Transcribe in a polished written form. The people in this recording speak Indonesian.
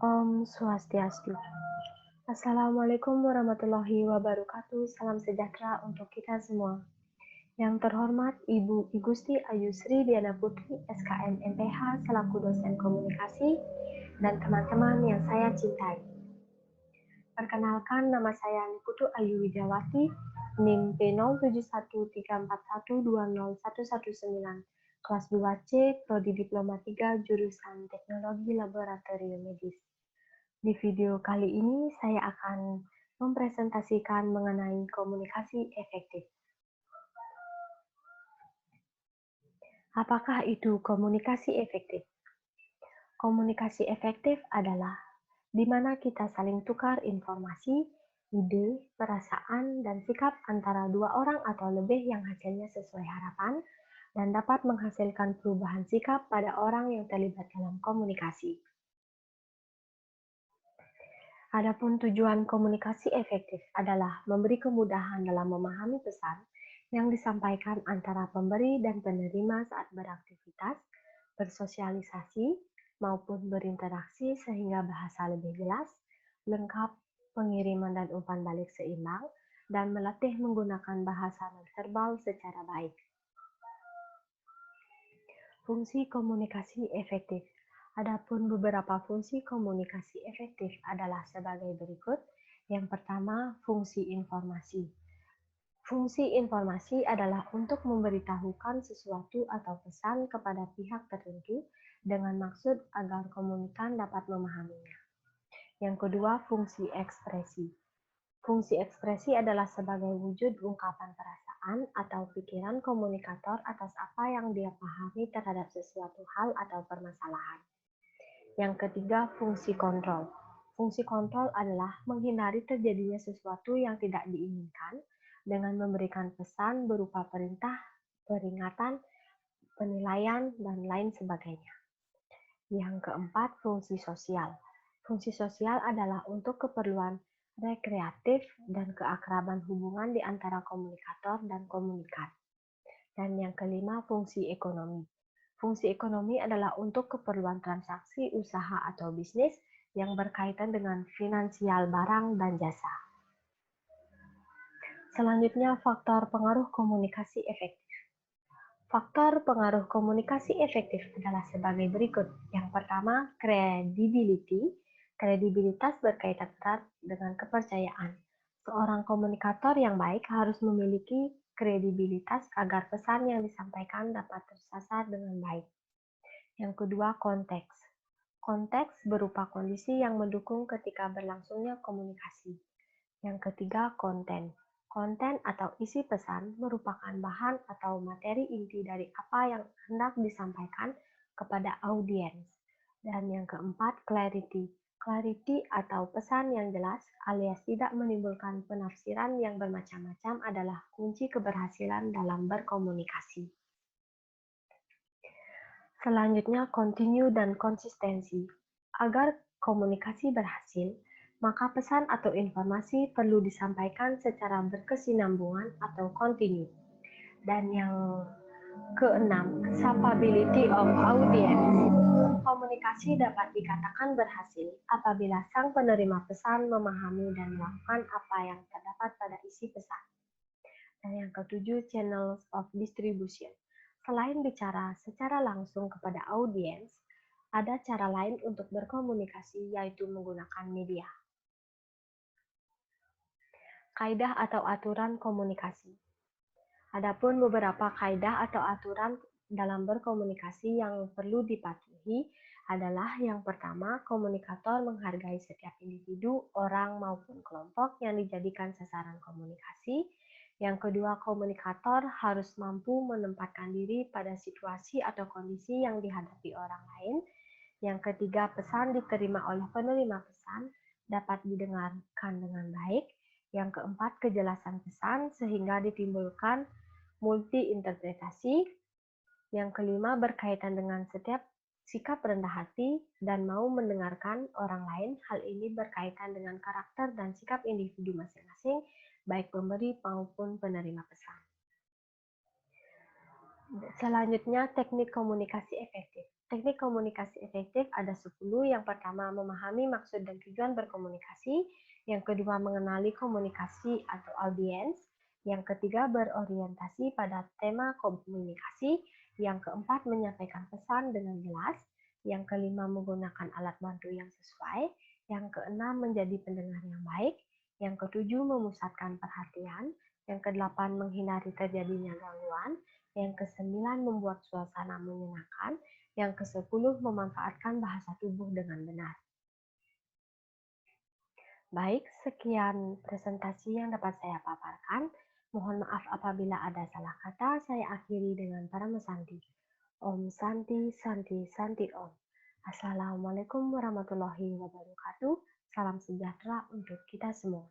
Om Swastiastu. Assalamualaikum warahmatullahi wabarakatuh. Salam sejahtera untuk kita semua. Yang terhormat Ibu I Gusti Ayu Sri Diana Putri, SKM MPH selaku dosen komunikasi, dan teman-teman yang saya cintai. Perkenalkan, nama saya Niputu Ayu Widiawati, NIM P071341201119, kelas 2C, Prodi Diploma 3, jurusan Teknologi Laboratorium Medis. Di video kali ini saya akan mempresentasikan mengenai komunikasi efektif. Apakah itu komunikasi efektif? Komunikasi efektif adalah di mana kita saling tukar informasi, ide, perasaan, dan sikap antara dua orang atau lebih yang hasilnya sesuai harapan dan dapat menghasilkan perubahan sikap pada orang yang terlibat dalam komunikasi. Adapun tujuan komunikasi efektif adalah memberi kemudahan dalam memahami pesan yang disampaikan antara pemberi dan penerima saat beraktivitas, bersosialisasi, maupun berinteraksi sehingga bahasa lebih jelas, lengkap, pengiriman dan umpan balik seimbang, dan melatih menggunakan bahasa nonverbal secara baik. Fungsi komunikasi efektif. Adapun beberapa fungsi komunikasi efektif adalah sebagai berikut. Yang pertama, fungsi informasi. Fungsi informasi adalah untuk memberitahukan sesuatu atau pesan kepada pihak tertentu dengan maksud agar komunikan dapat memahaminya. Yang kedua, fungsi ekspresi. Fungsi ekspresi adalah sebagai wujud ungkapan perasaan atau pikiran komunikator atas apa yang dia pahami terhadap sesuatu hal atau permasalahan. Yang ketiga, fungsi kontrol. Fungsi kontrol adalah menghindari terjadinya sesuatu yang tidak diinginkan dengan memberikan pesan berupa perintah, peringatan, penilaian, dan lain sebagainya. Yang keempat, fungsi sosial. Fungsi sosial adalah untuk keperluan rekreatif dan keakraban hubungan di antara komunikator dan komunikan. Dan yang kelima, fungsi ekonomi. Fungsi ekonomi adalah untuk keperluan transaksi usaha atau bisnis yang berkaitan dengan finansial barang dan jasa. Selanjutnya, faktor pengaruh komunikasi efektif. Faktor pengaruh komunikasi efektif adalah sebagai berikut. Yang pertama, credibility. Kredibilitas berkaitan erat dengan kepercayaan. Seorang komunikator yang baik harus memiliki kredibilitas agar pesan yang disampaikan dapat tersasar dengan baik. Yang kedua, konteks. Konteks berupa kondisi yang mendukung ketika berlangsungnya komunikasi. Yang ketiga, konten. Konten atau isi pesan merupakan bahan atau materi inti dari apa yang hendak disampaikan kepada audiens. Dan yang keempat, clarity. Clarity atau pesan yang jelas alias tidak menimbulkan penafsiran yang bermacam-macam adalah kunci keberhasilan dalam berkomunikasi. Selanjutnya, continue dan konsistensi. Agar komunikasi berhasil, maka pesan atau informasi perlu disampaikan secara berkesinambungan atau kontinu. Dan yang keenam, capability of audience. Komunikasi dapat dikatakan berhasil apabila sang penerima pesan memahami dan melakukan apa yang terdapat pada isi pesan. Dan yang ketujuh, channels of distribution. Selain bicara secara langsung kepada audiens, ada cara lain untuk berkomunikasi, yaitu menggunakan media. Kaidah atau aturan komunikasi. Adapun beberapa kaidah atau aturan dalam berkomunikasi yang perlu dipatuhi adalah yang pertama, komunikator menghargai setiap individu, orang maupun kelompok yang dijadikan sasaran komunikasi. Yang kedua, komunikator harus mampu menempatkan diri pada situasi atau kondisi yang dihadapi orang lain. Yang ketiga, pesan diterima oleh penerima pesan dapat didengarkan dengan baik. Yang keempat, kejelasan pesan sehingga ditimbulkan multi-interpretasi. Yang kelima, berkaitan dengan setiap sikap rendah hati dan mau mendengarkan orang lain. Hal ini berkaitan dengan karakter dan sikap individu masing-masing, baik pemberi maupun penerima pesan. Selanjutnya, teknik komunikasi efektif. Teknik komunikasi efektif ada 10. Yang pertama, memahami maksud dan tujuan berkomunikasi. Yang kedua, mengenali komunikasi atau audiens. Yang ketiga, berorientasi pada tema komunikasi. Yang keempat, menyampaikan pesan dengan jelas. Yang kelima, menggunakan alat bantu yang sesuai. Yang keenam, menjadi pendengar yang baik. Yang ketujuh, memusatkan perhatian. Yang kedelapan, menghindari terjadinya gangguan. Yang kesembilan, membuat suasana menyenangkan. Yang ke-10, memanfaatkan bahasa tubuh dengan benar. Baik, sekian presentasi yang dapat saya paparkan. Mohon maaf apabila ada salah kata. Saya akhiri dengan Parama Santi. Om Santi, Santi, Santi Om. Assalamualaikum warahmatullahi wabarakatuh. Salam sejahtera untuk kita semua.